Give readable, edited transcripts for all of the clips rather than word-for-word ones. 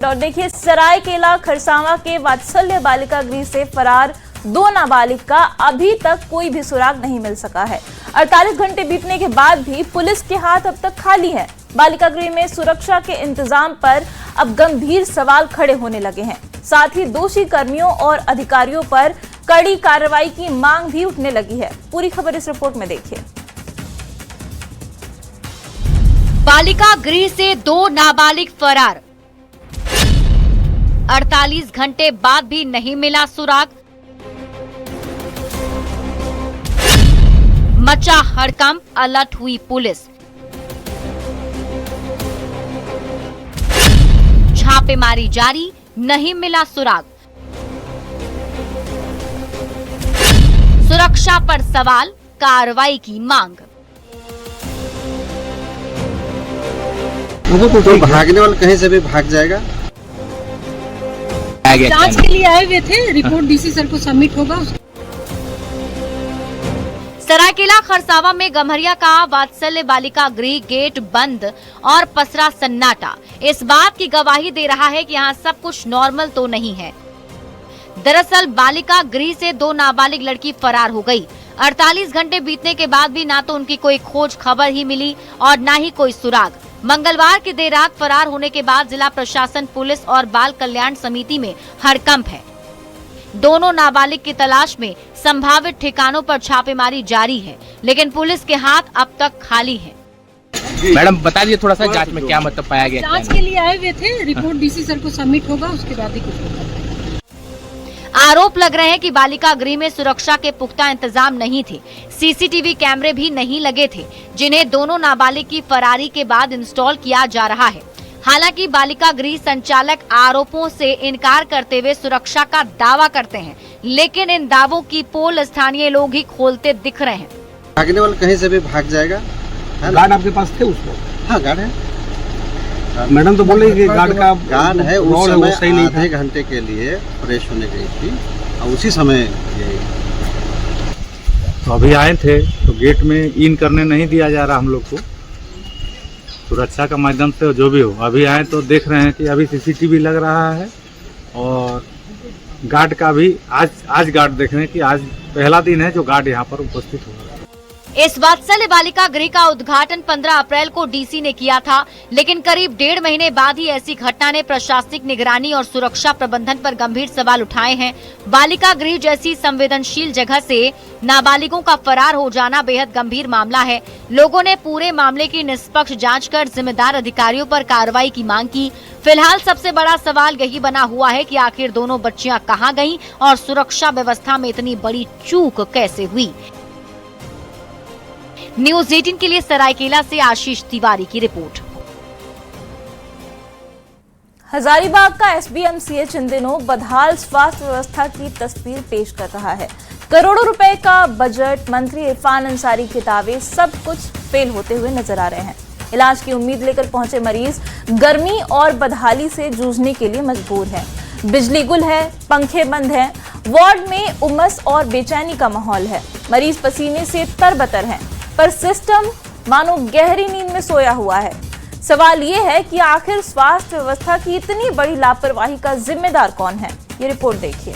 और देखिए, सरायकेला खरसावां के वात्सल्य बालिका गृह से फरार 2 नाबालिग का अभी तक कोई भी सुराग नहीं मिल सका है। 48 घंटे बीतने के बाद भी पुलिस के हाथ अब तक खाली है। बालिका गृह में सुरक्षा के इंतजाम पर अब गंभीर सवाल खड़े होने लगे हैं। साथ ही दोषी कर्मियों और अधिकारियों पर कड़ी कार्रवाई की मांग भी उठने लगी है। पूरी खबर इस रिपोर्ट में देखिए। बालिका गृह से 2 नाबालिग फरार, 48 घंटे बाद भी नहीं मिला सुराग। मचा हड़कंप, अलर्ट हुई पुलिस। छापेमारी जारी, नहीं मिला सुराग। सुरक्षा पर सवाल, कार्रवाई की मांग। तो भागने वाला कहीं से भी भाग जाएगा। जांच के लिए आए हुए थे, रिपोर्ट डीसी सर को सबमिट होगा। सरायकेला खरसावां में गम्हरिया का वात्सल्य बालिका गृह गेट बंद और पसरा सन्नाटा इस बात की गवाही दे रहा है कि यहाँ सब कुछ नॉर्मल तो नहीं है। दरअसल बालिका गृह से 2 नाबालिग लड़की फरार हो गई। 48 घंटे बीतने के बाद भी ना तो उनकी कोई खोज खबर ही मिली और ना ही कोई सुराग। मंगलवार की देर रात फरार होने के बाद जिला प्रशासन, पुलिस और बाल कल्याण समिति में हड़कंप है। दोनों नाबालिग की तलाश में संभावित ठिकानों पर छापेमारी जारी है, लेकिन पुलिस के हाथ अब तक खाली हैं। मैडम बता दीजिए थोड़ा सा जांच में क्या मतलब पाया गया। जांच के लिए आए हुए थे, रिपोर्ट डीसी सर को सबमिट होगा, उसके बाद ही कुछ होगा। आरोप लग रहे हैं कि बालिका गृह में सुरक्षा के पुख्ता इंतजाम नहीं थे। सीसीटीवी कैमरे भी नहीं लगे थे, जिन्हें दोनों नाबालिग की फरारी के बाद इंस्टॉल किया जा रहा है। हालांकि बालिका गृह संचालक आरोपों से इनकार करते हुए सुरक्षा का दावा करते हैं, लेकिन इन दावों की पोल स्थानीय लोग ही खोलते दिख रहे हैं। भागने वाला कहीं से भी भाग जाएगा। गार्ड आपके पास थे उसको? हाँ, गार्ड है। मैडम तो बोल रही कि गार्ड है। उस समय सही नहीं आधे घंटे के लिए फ्रेश होने गई थी और उसी समय तो अभी आए थे तो गेट में इन करने नहीं दिया जा रहा हम लोग को, सुरक्षा का माध्यम से जो भी हो। अभी आए तो देख रहे हैं कि अभी सीसीटीवी लग रहा है और गार्ड का भी आज गार्ड देख रहे हैं कि आज पहला दिन है जो गार्ड यहाँ पर उपस्थित हुआ। इस वात्सल्य बालिका गृह का उद्घाटन 15 अप्रैल को डीसी ने किया था, लेकिन करीब 1.5 महीने बाद ही ऐसी घटना ने प्रशासनिक निगरानी और सुरक्षा प्रबंधन पर गंभीर सवाल उठाए हैं। बालिका गृह जैसी संवेदनशील जगह से नाबालिगों का फरार हो जाना बेहद गंभीर मामला है। लोगों ने पूरे मामले की निष्पक्ष जांच कर जिम्मेदार अधिकारियों पर कार्रवाई की मांग की। फिलहाल सबसे बड़ा सवाल यही बना हुआ है कि आखिर दोनों बच्चियां कहां गईं और सुरक्षा व्यवस्था में इतनी बड़ी चूक कैसे हुई। न्यूज़ 18 के लिए सरायकेला से आशीष तिवारी की रिपोर्ट। हजारीबाग का एसबीएमसीएच इन दिनों बदहाल स्वास्थ्य व्यवस्था की तस्वीर पेश कर रहा है। करोड़ों रुपए का बजट, मंत्री इरफान अंसारी के दावे, सब कुछ फेल होते हुए नजर आ रहे हैं। इलाज की उम्मीद लेकर पहुंचे मरीज गर्मी और बदहाली से जूझने के लिए मजबूर हैं। बिजली गुल है, पंखे बंद हैं, वार्ड में उमस और बेचैनी का माहौल है। मरीज पसीने से तरबतर हैं, पर सिस्टम मानो गहरी नींद में सोया हुआ है। सवाल ये है कि आखिर स्वास्थ्य व्यवस्था की इतनी बड़ी लापरवाही का जिम्मेदार कौन है? ये रिपोर्ट देखिए।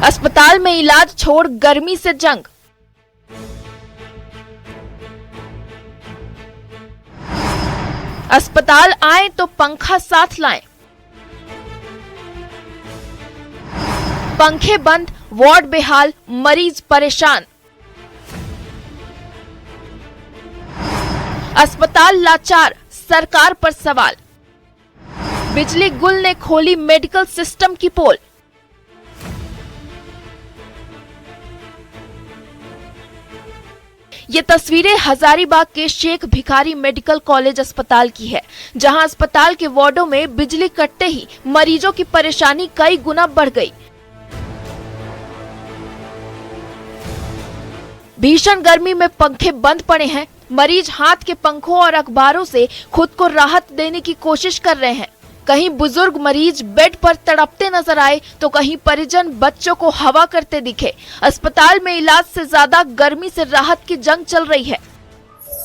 अस्पताल में इलाज छोड़ गर्मी से जंग। अस्पताल आए तो पंखा साथ लाएं। पंखे बंद, वार्ड बेहाल, मरीज परेशान। अस्पताल लाचार, सरकार पर सवाल। बिजली गुल ने खोली मेडिकल सिस्टम की पोल। ये तस्वीरें हजारीबाग के शेख भिखारी मेडिकल कॉलेज अस्पताल की है, जहां अस्पताल के वार्डों में बिजली कटते ही मरीजों की परेशानी कई गुना बढ़ गई। भीषण गर्मी में पंखे बंद पड़े हैं। मरीज हाथ के पंखों और अखबारों से खुद को राहत देने की कोशिश कर रहे हैं। कहीं बुजुर्ग मरीज बेड पर तड़पते नजर आए तो कहीं परिजन बच्चों को हवा करते दिखे। अस्पताल में इलाज से ज्यादा गर्मी से राहत की जंग चल रही है।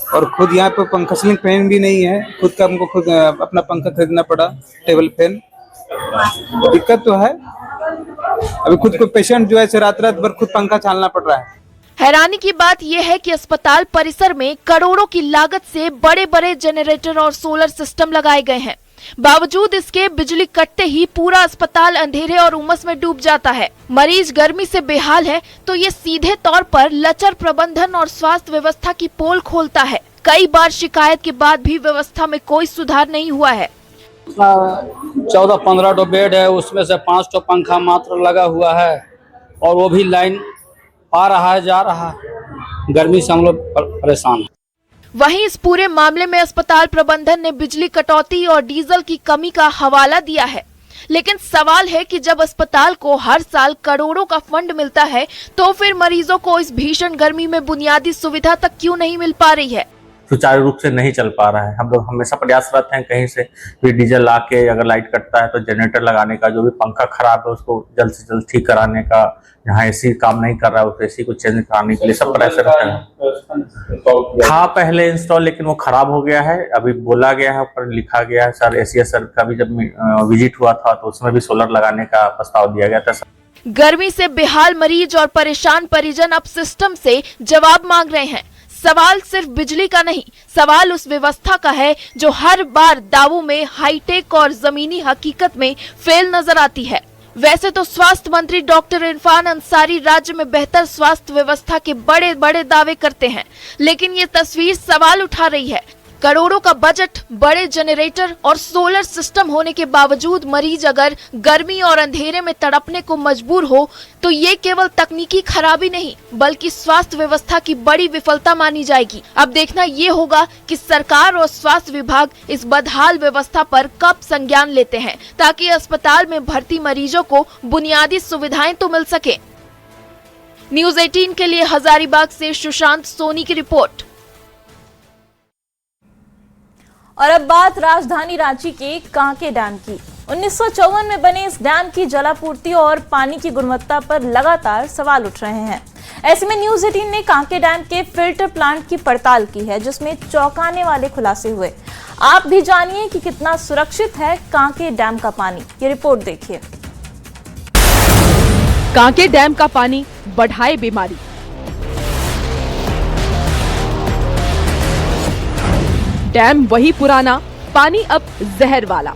और खुद यहाँ पे पंखा सीलिंग फैन भी नहीं है, खुद का हमको खुद अपना पंखा खरीदना पड़ा, टेबल फैन। दिक्कत तो है, अभी खुद को पेशेंट जो है रात भर खुद पंखा चलाना पड़ रहा है। हैरानी की बात यह है कि अस्पताल परिसर में करोड़ों की लागत से बड़े बड़े जनरेटर और सोलर सिस्टम लगाए गए हैं। बावजूद इसके बिजली कटते ही पूरा अस्पताल अंधेरे और उमस में डूब जाता है। मरीज गर्मी से बेहाल है तो ये सीधे तौर पर लचर प्रबंधन और स्वास्थ्य व्यवस्था की पोल खोलता है। कई बार शिकायत के बाद भी व्यवस्था में कोई सुधार नहीं हुआ है। 14-15 तो बेड है, उसमें से 5 तो पंखा मात्र लगा हुआ है और वो भी लाइन आ रहा है जा रहा है। गर्मी से हम लोग परेशान हैं। वहीं इस पूरे मामले में अस्पताल प्रबंधन ने बिजली कटौती और डीजल की कमी का हवाला दिया है, लेकिन सवाल है कि जब अस्पताल को हर साल करोड़ों का फंड मिलता है तो फिर मरीजों को इस भीषण गर्मी में बुनियादी सुविधा तक क्यों नहीं मिल पा रही है। सुचारू रूप से नहीं चल पा रहा है। हम लोग हमेशा प्रयासरत हैं कहीं से भी डीजल ला के, अगर लाइट कटता है तो जनरेटर लगाने का, जो भी पंखा खराब है उसको जल्द से जल्द ठीक कराने का, जहाँ एसी काम नहीं कर रहा है उस एसी को चेंज कराने के लिए सब प्रयासरत हैं। था पहले इंस्टॉल, लेकिन वो खराब हो गया है। अभी बोला गया है, ऊपर लिखा गया है, सर एशिया सर का भी जब विजिट हुआ था तो उसमें भी सोलर लगाने का प्रस्ताव दिया गया था। गर्मी से बेहाल मरीज और परेशान परिजन अब सिस्टम से जवाब मांग रहे हैं। सवाल सिर्फ बिजली का नहीं, सवाल उस व्यवस्था का है जो हर बार दावों में हाईटेक और जमीनी हकीकत में फेल नजर आती है। वैसे तो स्वास्थ्य मंत्री डॉक्टर इरफान अंसारी राज्य में बेहतर स्वास्थ्य व्यवस्था के बड़े बड़े दावे करते हैं, लेकिन ये तस्वीर सवाल उठा रही है। करोड़ों का बजट, बड़े जनरेटर और सोलर सिस्टम होने के बावजूद मरीज अगर गर्मी और अंधेरे में तड़पने को मजबूर हो तो ये केवल तकनीकी खराबी नहीं बल्कि स्वास्थ्य व्यवस्था की बड़ी विफलता मानी जाएगी। अब देखना ये होगा कि सरकार और स्वास्थ्य विभाग इस बदहाल व्यवस्था पर कब संज्ञान लेते हैं ताकि अस्पताल में भर्ती मरीजों को बुनियादी सुविधाएं तो मिल सके। न्यूज़ 18 के लिए हजारीबाग से सुशांत सोनी की रिपोर्ट। और अब बात राजधानी रांची के कांके डैम की। 1954 में बने इस डैम की जलापूर्ति और पानी की गुणवत्ता पर लगातार सवाल उठ रहे हैं। ऐसे में न्यूज़ 18 ने कांके डैम के फिल्टर प्लांट की पड़ताल की है, जिसमें चौंकाने वाले खुलासे हुए। आप भी जानिए कि कितना सुरक्षित है कांके डैम का पानी। ये रिपोर्ट देखिए। कांके डैम का पानी बढ़ाए बीमारी। डैम वही पुराना, पानी अब जहर वाला।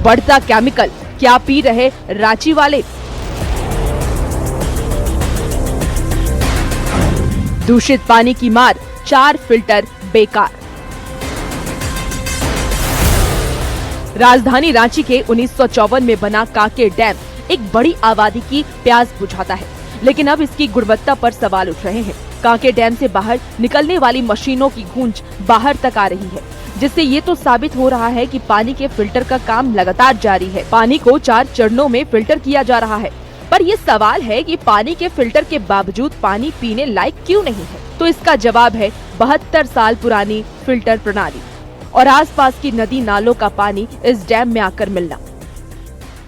बढ़ता केमिकल, क्या पी रहे रांची वाले। दूषित पानी की मार, 4 फिल्टर बेकार। राजधानी रांची के 1954 में बना कांके डैम एक बड़ी आबादी की प्यास बुझाता है, लेकिन अब इसकी गुणवत्ता पर सवाल उठ रहे हैं। कांके डैम से बाहर निकलने वाली मशीनों की गूंज बाहर तक आ रही है, जिससे ये तो साबित हो रहा है कि पानी के फिल्टर का काम लगातार जारी है। पानी को 4 चरणों में फिल्टर किया जा रहा है, पर ये सवाल है कि पानी के फिल्टर के बावजूद पानी पीने लायक क्यों नहीं है। तो इसका जवाब है 72 साल पुरानी फिल्टर प्रणाली और आसपास की नदी नालों का पानी इस डैम में आकर मिलना।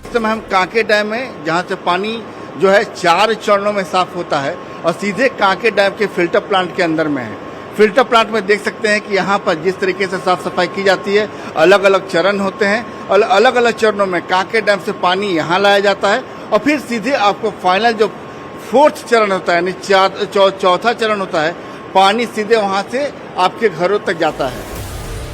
इस समय हम कांके डैम में, जहाँ से पानी जो है 4 चरणों में साफ होता है और सीधे कांके डैम के फिल्टर प्लांट के अंदर में है। फिल्टर प्लांट में देख सकते हैं कि यहाँ पर जिस तरीके से साफ सफाई की जाती है, अलग अलग चरण होते हैं और अलग अलग चरणों में कांके डैम से पानी यहाँ लाया जाता है और फिर सीधे आपको फाइनल जो 4th चरण होता है, यानी चौथा चरण होता है, पानी सीधे वहाँ से आपके घरों तक जाता है।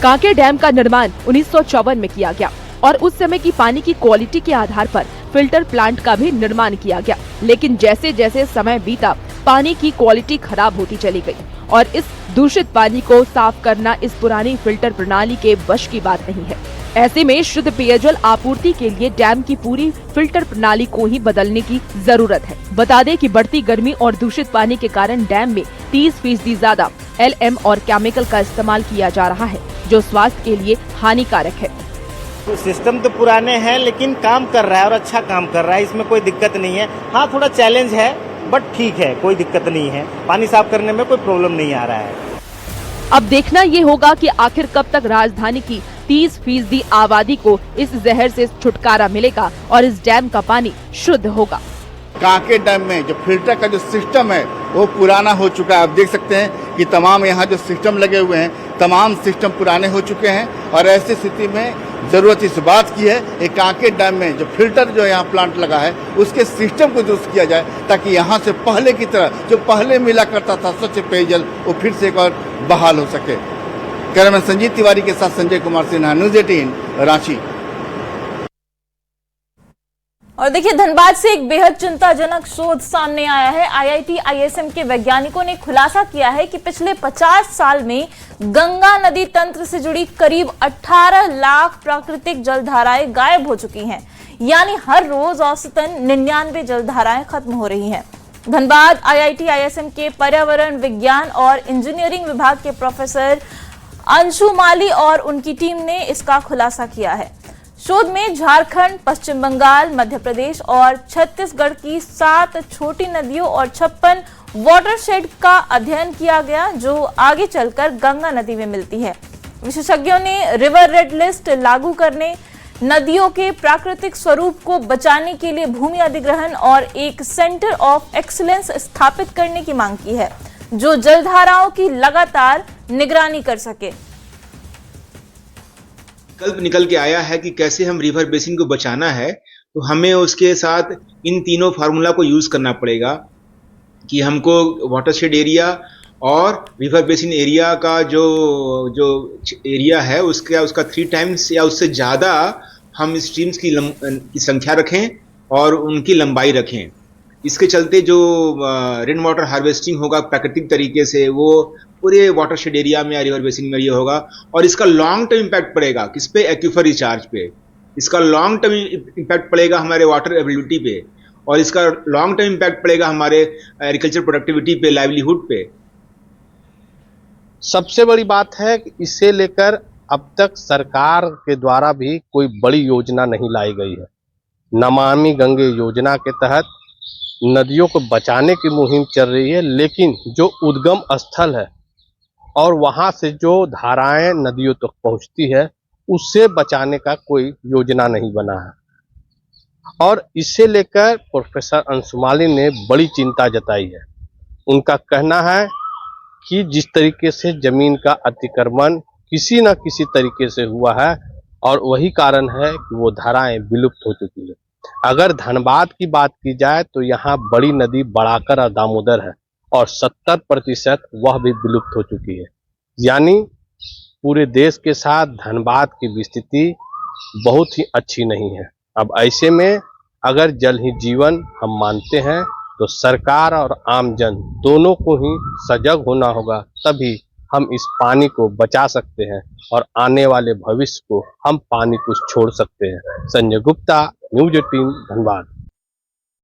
कांके डैम का निर्माण 1954 में किया गया और उस समय की पानी की क्वालिटी के आधार पर फिल्टर प्लांट का भी निर्माण किया गया, लेकिन जैसे जैसे समय बीता पानी की क्वालिटी खराब होती चली गई और इस दूषित पानी को साफ करना इस पुरानी फिल्टर प्रणाली के वश की बात नहीं है। ऐसे में शुद्ध पेयजल आपूर्ति के लिए डैम की पूरी फिल्टर प्रणाली को ही बदलने की जरूरत है। बता दें कि बढ़ती गर्मी और दूषित पानी के कारण डैम में 30% ज्यादा LM और केमिकल का इस्तेमाल किया जा रहा है, जो स्वास्थ्य के लिए हानिकारक है। सिस्टम तो पुराने हैं लेकिन काम कर रहा है और अच्छा काम कर रहा है, इसमें कोई दिक्कत नहीं है। हाँ, थोड़ा चैलेंज है बट ठीक है, कोई दिक्कत नहीं है। पानी साफ करने में कोई प्रॉब्लम नहीं आ रहा है। अब देखना ये होगा कि आखिर कब तक राजधानी की 30% आबादी को इस जहर से छुटकारा मिलेगा और इस डैम का पानी शुद्ध होगा। कांके डैम में जो फिल्टर का जो सिस्टम है वो पुराना हो चुका है। आप देख सकते हैं कि तमाम यहाँ जो सिस्टम लगे हुए हैं तमाम सिस्टम पुराने हो चुके हैं और ऐसी स्थिति में ज़रूरत इस बात की है एक कांके डैम में जो फिल्टर जो यहाँ प्लांट लगा है उसके सिस्टम को दुरुस्त किया जाए ताकि यहाँ से पहले की तरह जो पहले मिला करता था स्वच्छ पेयजल वो फिर से एक और बहाल हो सके। कैमरामैन संजीव तिवारी के साथ संजय कुमार सिन्हा, न्यूज़ 18 रांची। और देखिए धनबाद से एक बेहद चिंताजनक शोध सामने आया है। IIT ISM के वैज्ञानिकों ने खुलासा किया है कि पिछले 50 साल में गंगा नदी तंत्र से जुड़ी करीब 18 लाख प्राकृतिक जलधाराएं गायब हो चुकी हैं। यानी हर रोज औसतन 99 जलधाराएं खत्म हो रही हैं। धनबाद IIT ISM के पर्यावरण विज्ञान और इंजीनियरिंग विभाग के प्रोफेसर अंशु माली और उनकी टीम ने इसका खुलासा किया है। शोध में झारखंड, पश्चिम बंगाल, मध्य प्रदेश और छत्तीसगढ़ की 7 छोटी नदियों और 56 वाटरशेड का अध्ययन किया गया जो आगे चलकर गंगा नदी में मिलती है। विशेषज्ञों ने रिवर रेड लिस्ट लागू करने, नदियों के प्राकृतिक स्वरूप को बचाने के लिए भूमि अधिग्रहण और एक सेंटर ऑफ एक्सीलेंस स्थापित करने की मांग की है जो जलधाराओं की लगातार निगरानी कर सके। विकल्प निकल के आया है कि कैसे हम रिवर बेसिन को बचाना है, तो हमें उसके साथ इन तीनों फार्मूला को यूज करना पड़ेगा कि हमको वाटरशेड एरिया और रिवर बेसिन एरिया का जो एरिया है उसका 3 टाइम्स या उससे ज़्यादा हम स्ट्रीम्स की संख्या रखें और उनकी लंबाई रखें। इसके चलते जो रेन वाटर हार्वेस्टिंग होगा प्राकृतिक तरीके से वो पूरे वाटरशेड एरिया में या रिवर बेसिन में ये होगा और इसका लॉन्ग टर्म इम्पैक्ट पड़ेगा किस पे, एक्विफर रिचार्ज पे। इसका लॉन्ग टर्म इम्पैक्ट पड़ेगा हमारे वाटर एबिलिटी पे और इसका लॉन्ग टर्म इम्पैक्ट पड़ेगा हमारे एग्रीकल्चर प्रोडक्टिविटी पे, लाइवलीहुड पे। सबसे बड़ी बात है कि इसे लेकर अब तक सरकार के द्वारा भी कोई बड़ी योजना नहीं लाई गई है। नमामि गंगे योजना के तहत नदियों को बचाने की मुहिम चल रही है, लेकिन जो उद्गम स्थल है और वहां से जो धाराएं नदियों तक पहुंचती है उससे बचाने का कोई योजना नहीं बना है और इसे लेकर प्रोफेसर अंशुमाली ने बड़ी चिंता जताई है। उनका कहना है कि जिस तरीके से जमीन का अतिक्रमण किसी न किसी तरीके से हुआ है और वही कारण है कि वो धाराएं विलुप्त हो चुकी है। अगर धनबाद की बात की जाए तो यहाँ बड़ी नदी बड़ाकर और दामोदर है और 70% वह भी विलुप्त हो चुकी है। यानी पूरे देश के साथ धनबाद की स्थिति बहुत ही अच्छी नहीं है। अब ऐसे में अगर जल ही जीवन हम मानते हैं तो सरकार और आमजन दोनों को ही सजग होना होगा, तभी हम इस पानी को बचा सकते हैं और आने वाले भविष्य को हम पानी को छोड़ सकते हैं। संजय गुप्ता, न्यूज़ 18 धनबाद।